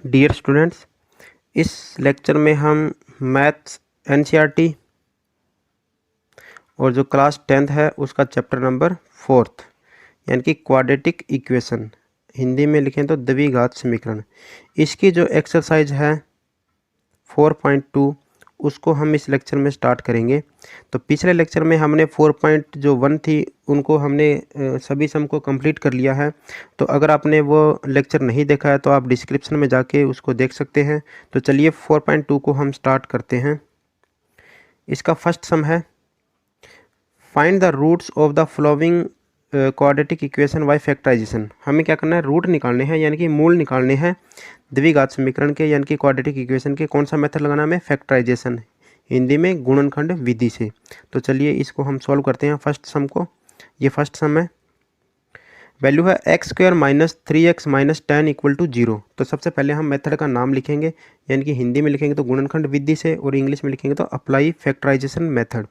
Dear students, इस lecture में हम मैथ्स एनसीईआरटी और जो क्लास 10th है उसका चैप्टर नंबर 4 यानी कि क्वाड्रेटिक इक्वेशन, हिंदी में लिखें तो द्विघात समीकरण, इसकी जो एक्सरसाइज है 4.2 उसको हम इस लेक्चर में स्टार्ट करेंगे। तो पिछले लेक्चर में हमने 4.1 थी उनको हमने सभी सम को कंप्लीट कर लिया है। तो अगर आपने वो लेक्चर नहीं देखा है तो आप डिस्क्रिप्शन में जाके उसको देख सकते हैं। तो चलिए 4.2 को हम स्टार्ट करते हैं। इसका फर्स्ट सम है find the roots of the following quadratic equation by factorization. हमें क्या करना है, रूट निकालने हैं यानी कि मूल निकालने हैं द्विघात समीकरण के यानी कि क्वाड्रेटिक इक्वेशन के। कौन सा मेथड लगाना है हमें, फैक्टराइजेशन, हिंदी में गुणनखंड विधि से। तो चलिए इसको हम सॉल्व करते हैं फर्स्ट सम को। ये फर्स्ट सम है, वैल्यू है x² minus 3x minus 10 equal to 0। तो सबसे पहले हम मेथड का नाम लिखेंगे यानी कि हिंदी में लिखेंगे तो गुणनखंड विधि से और इंग्लिश में लिखेंगे तो अप्लाई फैक्टराइजेशन मेथड।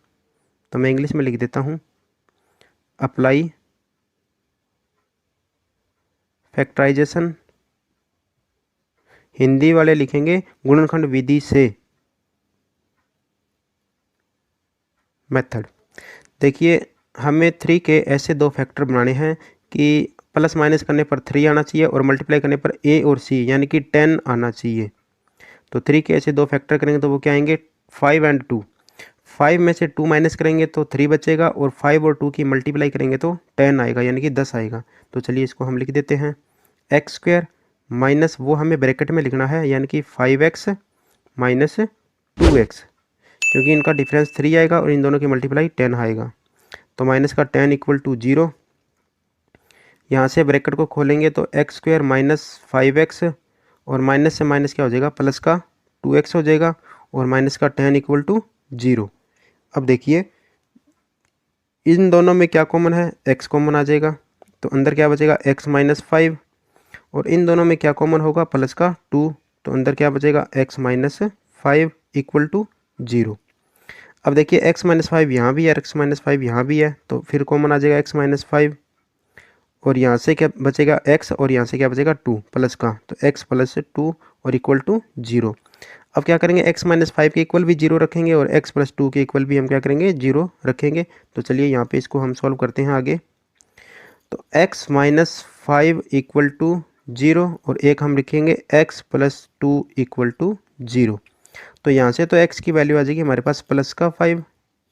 तो मैं इंग्लिश में लिख देता हूँ अप्लाई फैक्टराइजेशन, हिंदी वाले लिखेंगे गुणनखंड विधि से मेथड। देखिए हमें 3 के ऐसे दो फैक्टर बनाने हैं कि प्लस माइनस करने पर 3 आना चाहिए और मल्टीप्लाई करने पर a और c यानी कि 10 आना चाहिए। तो 3 के ऐसे दो फैक्टर करेंगे तो वो क्या आएंगे, 5 और 2। 5 में से 2 माइनस करेंगे तो 3 बचेगा और 5 और 2 की मल्टीप्लाई करेंगे तो 10 आएगा यानी कि 10 आएगा। तो चलिए इसको हम लिख देते हैं x² माइनस, वो हमें ब्रैकेट में लिखना है यानी कि 5x माइनस 2x, क्योंकि इनका डिफरेंस 3 आएगा और इन दोनों की मल्टीप्लाई 10 आएगा। तो माइनस का 10 इक्वल टू 0। यहाँ से ब्रैकेट को खोलेंगे तो x² माइनस 5x और माइनस से माइनस क्या हो जाएगा, प्लस का 2x हो जाएगा और माइनस का 10 इक्वल टू 0। अब देखिए इन दोनों में क्या कॉमन है, x कॉमन आ जाएगा तो अंदर क्या बचेगा x माइनस 5 और इन दोनों में क्या कॉमन होगा, प्लस का 2 तो अंदर क्या बचेगा x माइनस 5 इक्वल टू 0। अब देखिए x माइनस 5 यहाँ भी है, x माइनस 5 यहाँ भी है, तो फिर कॉमन आ जाएगा x माइनस 5 और यहाँ से क्या बचेगा x और यहाँ से क्या बचेगा 2 प्लस का, तो x प्लस 2 और इक्वल टू 0। अब क्या करेंगे, x माइनस 5 के इक्वल भी 0 रखेंगे और x प्लस 2 के इक्वल भी हम क्या करेंगे, 0 रखेंगे। तो चलिए यहाँ पे इसको हम सॉल्व करते हैं आगे। तो x माइनस 5 इक्वल टू 0 और एक हम लिखेंगे x प्लस 2 इक्वल टू 0। तो यहाँ से तो x की वैल्यू आ जाएगी हमारे पास प्लस का 5,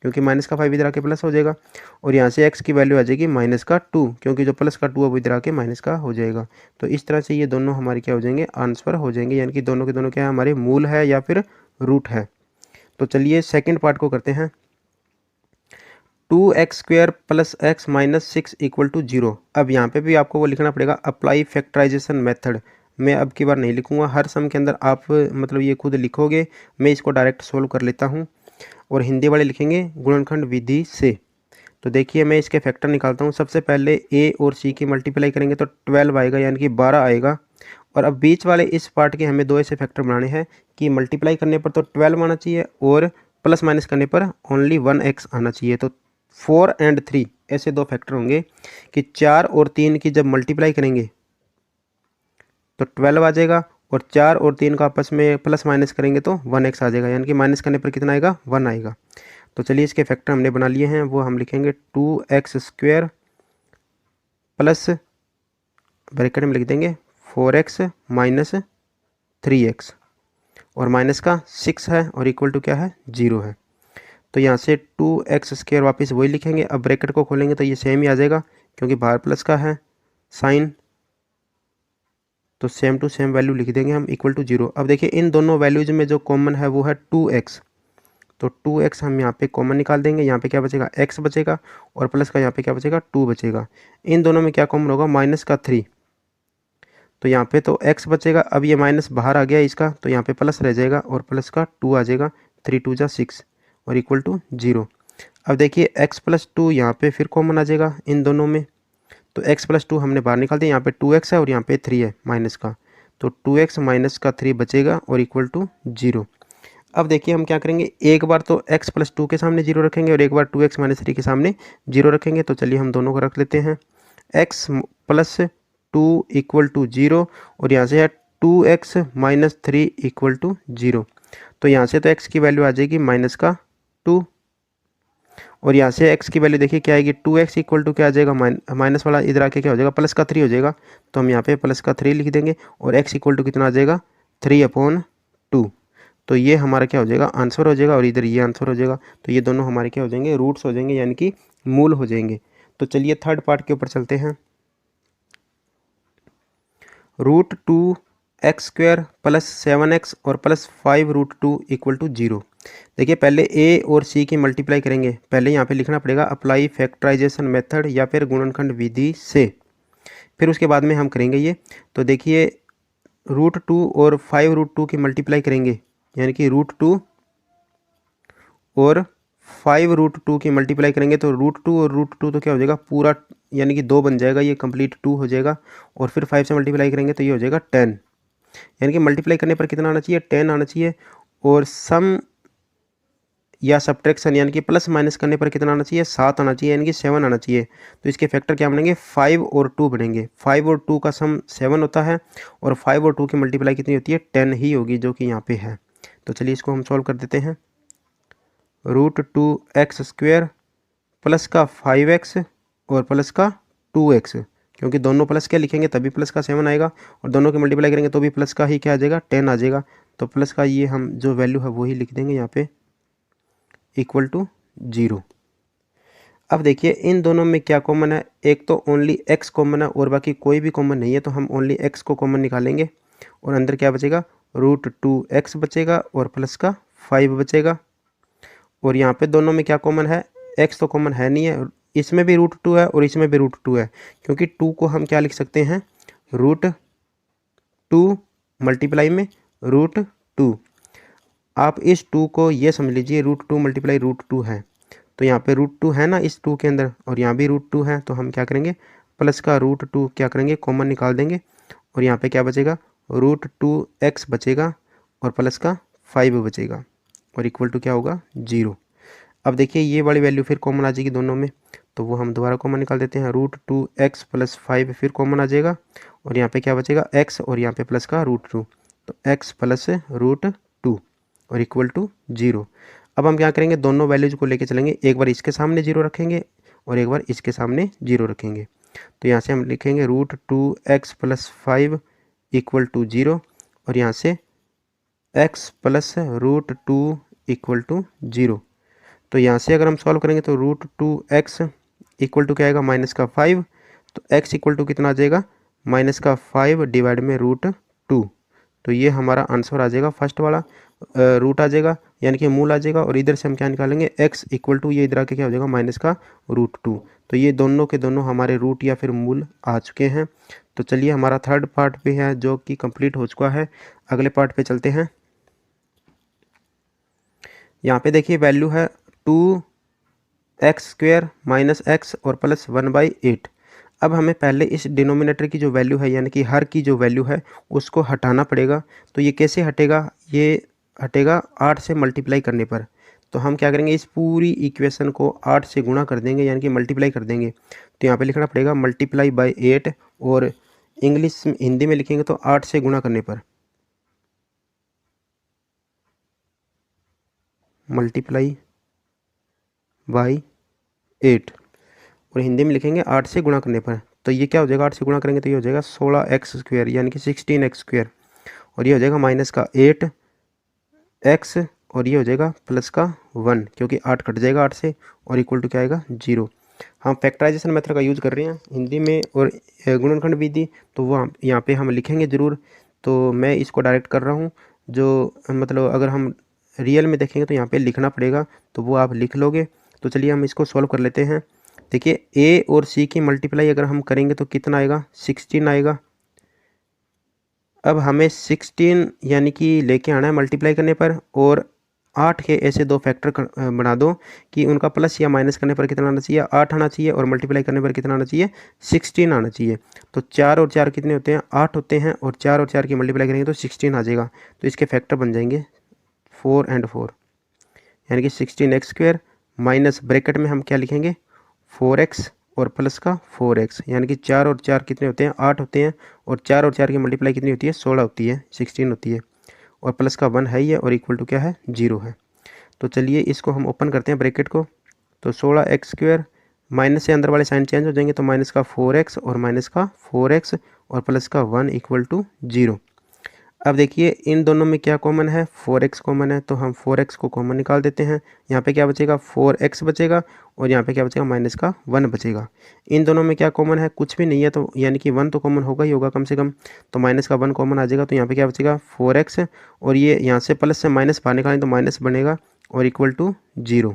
क्योंकि माइनस का 5 इधर आके प्लस हो जाएगा, और यहाँ से x की वैल्यू आ जाएगी माइनस का 2, क्योंकि जो प्लस का 2 अब इधर आके माइनस का हो जाएगा। तो इस तरह से ये दोनों हमारे क्या हो जाएंगे, आंसर हो जाएंगे, यानी कि दोनों के दोनों क्या है, हमारे मूल है या फिर रूट है। तो चलिए सेकेंड पार्ट को करते हैं। 2x² plus x minus 6 equal to 0। अब यहाँ पे भी आपको वो लिखना पड़ेगा अप्लाई फैक्टराइजेशन मेथड। मैं अब की बार नहीं लिखूंगा, हर सम के अंदर आप मतलब ये खुद लिखोगे, मैं इसको डायरेक्ट सोल्व कर लेता हूँ और हिंदी वाले लिखेंगे गुणनखंड विधि से। तो देखिए मैं इसके फैक्टर निकालता हूँ। सबसे पहले a और c की मल्टीप्लाई करेंगे तो 12 आएगा यानी कि 12 आएगा। और अब बीच वाले इस पार्ट के हमें दो ऐसे फैक्टर बनाने हैं कि मल्टीप्लाई करने पर तो 12 आना चाहिए और प्लस माइनस करने पर ओनली 1x आना चाहिए। तो 4 और 3 ऐसे दो फैक्टर होंगे कि 4 और 3 की जब मल्टीप्लाई करेंगे तो 12 आ जाएगा और 4 और 3 का आपस में प्लस माइनस करेंगे तो 1x आ जाएगा, यानी कि माइनस करने पर कितना आएगा, 1 आएगा। तो चलिए इसके फैक्टर हमने बना लिए हैं, वो हम लिखेंगे 2x² प्लस ब्रैकेट में लिख देंगे 4x माइनस 3x और माइनस का 6 है और इक्वल टू क्या है, 0 है। तो यहाँ से 2x² वापस वही लिखेंगे। अब ब्रैकेट को खोलेंगे तो ये सेम ही आ जाएगा क्योंकि बाहर प्लस का है साइन, तो सेम टू सेम वैल्यू लिख देंगे हम इक्वल टू 0। अब देखिए इन दोनों वैल्यूज में जो कॉमन है वो है 2x, तो 2x हम यहाँ पे कॉमन निकाल देंगे। यहाँ पे क्या बचेगा, x बचेगा और प्लस का यहाँ पे क्या बचेगा, 2 बचेगा। इन दोनों में क्या कॉमन होगा, माइनस का 3, तो यहाँ पे तो x बचेगा। अब ये माइनस बाहर आ गया इसका, तो यहाँ पे प्लस रह जाएगा और प्लस का 2 आ जाएगा, 3 2 जा 6 और इक्वल टू 0। अब देखिए x प्लस 2 यहाँ पे फिर कॉमन आ जाएगा इन दोनों में, तो x प्लस 2 हमने बाहर निकाल दिया। यहाँ पे 2x है और यहाँ पे 3 है माइनस का, तो 2x माइनस का 3 बचेगा और इक्वल टू 0। अब देखिए हम क्या करेंगे, एक बार तो x प्लस 2 के सामने 0 रखेंगे और एक बार 2x माइनस 3 के सामने 0 रखेंगे। तो चलिए हम दोनों को रख लेते हैं, x प्लस 2 इक्वल टू 0 और यहाँ से है 2x माइनस 3 इक्वल टू 0। तो यहाँ से तो x की वैल्यू आ जाएगी -2 और यहाँ से x की वैल्यू देखिए क्या आएगी 2x इक्वल टू क्या आ जाएगा माइनस वाला इधर आके क्या हो जाएगा +3 हो जाएगा। तो हम यहाँ पे +3 लिख देंगे और x इक्वल टू कितना आ जाएगा 3/2। तो ये हमारा क्या हो जाएगा आंसर हो जाएगा और इधर ये आंसर हो जाएगा। तो ये दोनों हमारे क्या हो जाएंगे रूट्स हो जाएंगे यानी कि मूल हो जाएंगे। तो चलिए थर्ड पार्ट के ऊपर चलते हैं। √2x² + 7x और +5√2 इक्वल टू 0। देखिए पहले a और c की मल्टीप्लाई करेंगे। पहले यहाँ पे लिखना पड़ेगा अप्लाई फैक्टराइजेशन मेथड या फिर गुणनखंड विधि से, फिर उसके बाद में हम करेंगे ये। तो देखिए √2 और 5√2 की मल्टीप्लाई करेंगे यानी कि √2 और 5√2 की मल्टीप्लाई करेंगे तो √2 और √2 तो क्या हो जाएगा पूरा यानी कि 2 बन जाएगा, ये कंप्लीट 2 हो जाएगा। और फिर 5 से मल्टीप्लाई करेंगे तो ये हो जाएगा 10, यानी कि मल्टीप्लाई करने पर कितना आना चाहिए 10 आना चाहिए। और सम या सब्ट्रैक्शन यानी कि प्लस माइनस करने पर कितना आना चाहिए 7 आना चाहिए, यानी कि 7 आना चाहिए। तो इसके फैक्टर क्या बनेंगे 5 और 2 बनेंगे। 5 और 2 का सम 7 होता है और 5 और 2 की मल्टीप्लाई कितनी होती है 10 ही होगी, जो कि यहाँ पे है। तो चलिए इसको हम सॉल्व कर देते हैं। √2x² प्लस का 5x और प्लस का 2x, क्योंकि दोनों प्लस के लिखेंगे तभी प्लस का 7 आएगा और दोनों की मल्टीप्लाई करेंगे तो भी प्लस का ही क्या आ जाएगा 10 आ जाएगा। तो प्लस का ये हम जो वैल्यू है वही लिख देंगे यहाँ पे इक्वल टू 0। अब देखिए इन दोनों में क्या कॉमन है, एक तो ओनली x कॉमन है और बाकी कोई भी कॉमन नहीं है। तो हम ओनली x को कॉमन निकालेंगे और अंदर क्या बचेगा √2x बचेगा और प्लस का 5 बचेगा। और यहाँ पे दोनों में क्या कॉमन है x तो कॉमन है नहीं है, इसमें भी √2 है और इसमें भी √2 है, क्योंकि 2 को हम क्या लिख सकते हैं √2 मल्टीप्लाई में √2। आप इस 2 को ये समझ लीजिए √2 मल्टीप्लाई √2 है। तो यहाँ पे √2 है ना इस 2 के अंदर और यहाँ भी √2 है। तो हम क्या करेंगे प्लस का √2 क्या करेंगे कॉमन निकाल देंगे और यहाँ पे क्या बचेगा √2x बचेगा और प्लस का 5 बचेगा और इक्वल टू क्या होगा 0। अब देखिए ये वाली वैल्यू फिर कॉमन आ जाएगी दोनों में, तो वो हम दोबारा कॉमन निकाल देते हैं। √2x + 5 फिर कॉमन आ जाएगा और यहाँ पे क्या बचेगा x और यहाँ पे प्लस का √2, तो x + √2 और इक्वल टू 0। अब हम क्या करेंगे दोनों वैल्यूज को लेके चलेंगे, एक बार इसके सामने 0 रखेंगे और एक बार इसके सामने 0 रखेंगे। तो यहाँ से हम लिखेंगे √2x + 5 इक्वल टू 0 और यहाँ से x + √2 इक्वल टू 0। तो यहाँ से अगर हम सॉल्व करेंगे तो √2x इक्वल टू क्या आएगा -5, तो x इक्वल टू कितना आ जाएगा -5 डिवाइड में √2। तो ये हमारा आंसर आ जाएगा फर्स्ट वाला, रूट आ जाएगा यानी कि मूल आ जाएगा। और इधर से हम क्या निकालेंगे x इक्वल टू ये इधर आके क्या हो जाएगा -√2। तो ये दोनों के दोनों हमारे रूट या फिर मूल आ चुके हैं। तो चलिए हमारा थर्ड पार्ट पे है जो कि कंप्लीट हो चुका है। अगले पार्ट पे चलते हैं। यहाँ पे देखिए वैल्यू है 2x² - x और +1/8। अब हमें पहले इस डिनोमिनेटर की जो वैल्यू है यानी कि हर की जो वैल्यू है उसको हटाना पड़ेगा। तो ये कैसे हटेगा, ये हटेगा 8 से मल्टीप्लाई करने पर। तो हम क्या करेंगे इस पूरी इक्वेशन को 8 से गुणा कर देंगे यानी कि मल्टीप्लाई कर देंगे। तो यहाँ पे लिखना पड़ेगा मल्टीप्लाई बाय 8 और इंग्लिश हिंदी में लिखेंगे तो 8 से गुणा करने पर मल्टीप्लाई बाई 8 और हिंदी में लिखेंगे 8 से गुणा करने पर। तो ये क्या हो जाएगा 8 से गुणा करेंगे तो ये हो जाएगा 16x² यानी कि 16x² और ये हो जाएगा -8x और ये हो जाएगा +1 क्योंकि 8 कट जाएगा 8 से और इक्वल टू क्या आएगा 0। हम फैक्टराइजेशन मेथड का यूज़ कर रहे हैं हिंदी में और गुणनखंड विधि, तो वो यहाँ पे हम लिखेंगे ज़रूर। तो मैं इसको डायरेक्ट कर रहा हूँ, जो मतलब अगर हम रियल में देखेंगे तो यहाँ पे लिखना पड़ेगा, तो वो आप लिख लोगे। तो चलिए हम इसको सॉल्व कर लेते हैं। देखिए a और c की मल्टीप्लाई अगर हम करेंगे तो कितना आएगा 16 आएगा। अब हमें 16 यानी कि लेके आना है मल्टीप्लाई करने पर और 8 के ऐसे दो फैक्टर बना दो कि उनका प्लस या माइनस करने पर कितना आना चाहिए 8 आना चाहिए और मल्टीप्लाई करने पर कितना आना चाहिए 16 आना चाहिए। तो 4 और 4 कितने होते हैं 8 होते हैं और 4 और 4 की मल्टीप्लाई करेंगे तो 16 आ जाएगा। तो इसके फैक्टर बन जाएंगे 4 और 4 यानी कि 16x² माइनस ब्रैकेट में हम क्या लिखेंगे 4x और प्लस का 4x, यानी कि 4 और 4 कितने होते हैं, 8 होते हैं, और 4 और 4 की मल्टीप्लाई कितनी होती है, 16 होती है, 16 होती है, और प्लस का 1 है ही है, और इक्वल टू क्या है, 0 है। तो चलिए इसको हम ओपन करते हैं ब्रैकेट को। तो 16x² माइनस से अंदर वाले साइन चेंज हो जाएंगे, तो माइनस का 4x और माइनस का 4x और प्लस का 1 इक्वल टू 0। अब देखिए इन दोनों में क्या कॉमन है, 4x कॉमन है, तो हम 4x को कॉमन निकाल देते हैं। यहाँ पे क्या बचेगा, 4x बचेगा, और यहाँ पे क्या बचेगा, माइनस का 1 बचेगा। इन दोनों में क्या कॉमन है, कुछ भी नहीं है, तो यानी कि 1 तो कॉमन होगा ही होगा कम से कम, तो माइनस का 1 कॉमन आ जाएगा, तो यहाँ पे क्या बचेगा, 4x, और ये यहाँ से प्लस से माइनस बाहर निकालें तो माइनस बनेगा, और इक्वल टू 0।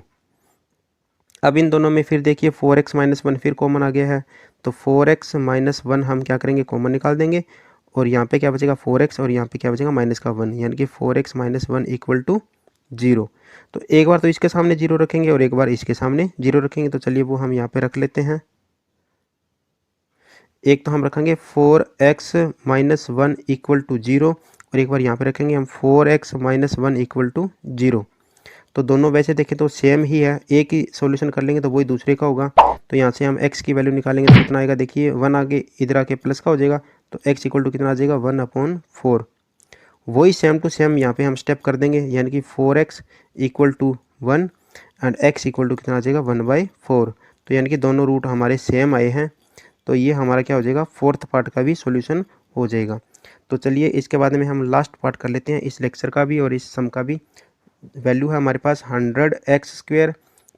अब इन दोनों में फिर देखिए 4x माइनस 1 फिर कॉमन आ गया है, तो 4x माइनस 1 हम क्या करेंगे, कॉमन निकाल देंगे, और यहाँ पे क्या बचेगा 4x, और यहाँ पे क्या बचेगा माइनस का 1, यानी कि 4x माइनस 1 इक्वल टू 0। तो एक बार तो इसके सामने 0 रखेंगे और एक बार इसके सामने 0 रखेंगे, तो चलिए वो हम यहाँ पे रख लेते हैं। एक तो हम रखेंगे 4x माइनस 1 इक्वल टू 0, और एक बार यहाँ पे रखेंगे हम 4x माइनस 1 इक्वल टू 0। तो दोनों वैसे देखें तो सेम ही है, एक ही सॉल्यूशन कर लेंगे तो वही दूसरे का होगा। तो यहाँ से हम x की वैल्यू निकालेंगे तो कितना आएगा, देखिए 1 आगे इधर आके प्लस का हो जाएगा, तो x इक्वल टू कितना आ जाएगा, 1/4। वही सेम टू सेम यहाँ पे हम स्टेप कर देंगे, यानी कि 4x equal to 1 and x equal to कितना आ जाएगा, 1/4। तो यानी कि दोनों रूट हमारे सेम आए हैं, तो ये हमारा क्या हो जाएगा, फोर्थ पार्ट का भी सॉल्यूशन हो जाएगा। तो चलिए इसके बाद में हम लास्ट पार्ट कर लेते हैं इस लेक्चर का भी और इस सम का भी। वैल्यू है हमारे पास 100x²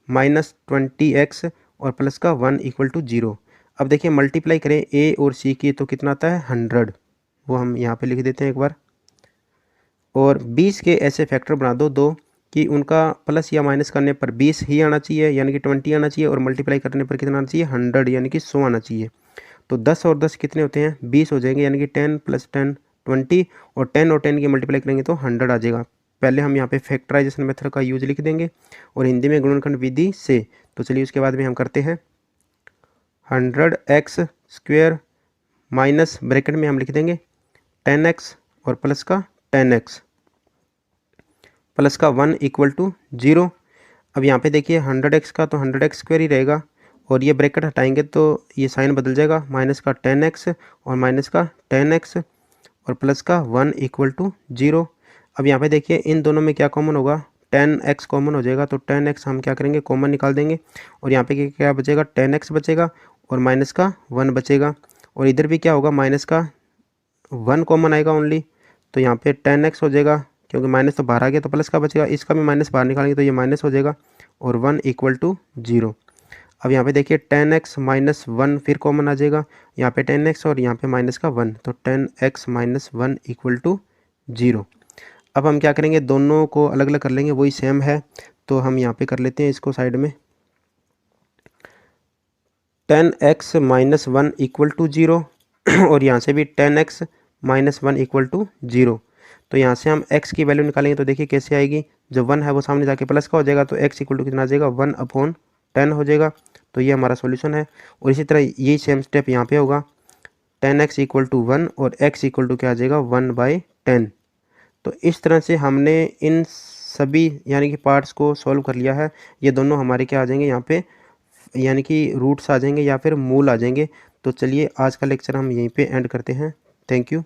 माइनस 20x और प्लस का 1 इक्वल टू 0। अब देखिए मल्टीप्लाई करें a और c की तो कितना आता है, 100, वो हम यहाँ पे लिख देते हैं एक बार। और 20 के ऐसे फैक्टर बना दो कि उनका प्लस या माइनस करने पर 20 ही आना चाहिए, यानी कि 20 आना चाहिए, और मल्टीप्लाई करने पर कितना आना चाहिए, 100 यानी कि 100 आना चाहिए। तो 10 और 10 कितने होते हैं, 20 हो जाएंगे, यानी कि 10 + 10 20, और 10 और 10 की मल्टीप्लाई करेंगे तो 100 आ जाएगा। पहले हम यहाँ पे फैक्टराइजेशन मेथड का यूज लिख देंगे और हिंदी में गुणनखंड विधि से। तो चलिए उसके बाद में हम करते हैं 100x² माइनस ब्रैकेट में हम लिख देंगे 10x और प्लस का 10x प्लस का 1 इक्वल टू 0। अब यहाँ पे देखिए 100x का तो 100x² ही रहेगा, और ये ब्रैकेट हटाएंगे तो ये साइन बदल जाएगा, माइनस का 10x और माइनस का 10x और प्लस का 1 इक्वल टू 0। अब यहाँ पे देखिए इन दोनों में क्या कॉमन होगा, 10x कॉमन हो जाएगा, तो 10x हम क्या करेंगे, कॉमन निकाल देंगे, और यहाँ पे क्या बचेगा, 10x बचेगा और माइनस का 1 बचेगा, और इधर भी क्या होगा, माइनस का 1 कॉमन आएगा ओनली, तो यहाँ पे 10x हो जाएगा, क्योंकि माइनस तो बाहर आ गया तो प्लस का बचेगा, इसका भी माइनस बाहर निकालेंगे तो ये माइनस हो जाएगा, और 1 इक्वल टू 0। अब यहाँ पे देखिए 10x माइनस 1 फिर कॉमन आ जाएगा, यहाँ पे 10x और यहाँ पे माइनस का 1, तो 10x माइनस 1 इक्वल टू 0। अब हम क्या करेंगे, दोनों को अलग अलग कर लेंगे, वही सेम है, तो हम यहाँ पे कर लेते हैं इसको साइड में। 10x माइनस 1 इक्वल टू 0 और यहाँ से भी 10x माइनस 1 इक्वल टू 0। तो यहाँ से हम x की वैल्यू निकालेंगे तो देखिए कैसे आएगी, जो 1 है वो सामने जाके प्लस का हो जाएगा, तो x इक्वल टू कितना आ जाएगा, 1/10 हो जाएगा। तो ये हमारा सॉल्यूशन है। और इसी तरह यही सेम स्टेप यहाँ पे होगा, 10x इक्वल टू 1 और x इक्वल टू क्या आ जाएगा, 1/10। तो इस तरह से हमने इन सभी यानी कि पार्ट्स को सॉल्व कर लिया है। ये दोनों हमारे क्या आ जाएंगे यहाँ पे, यानी कि रूट्स आ जाएंगे या फिर मूल आ जाएंगे। तो चलिए आज का लेक्चर हम यहीं पे एंड करते हैं। Thank you.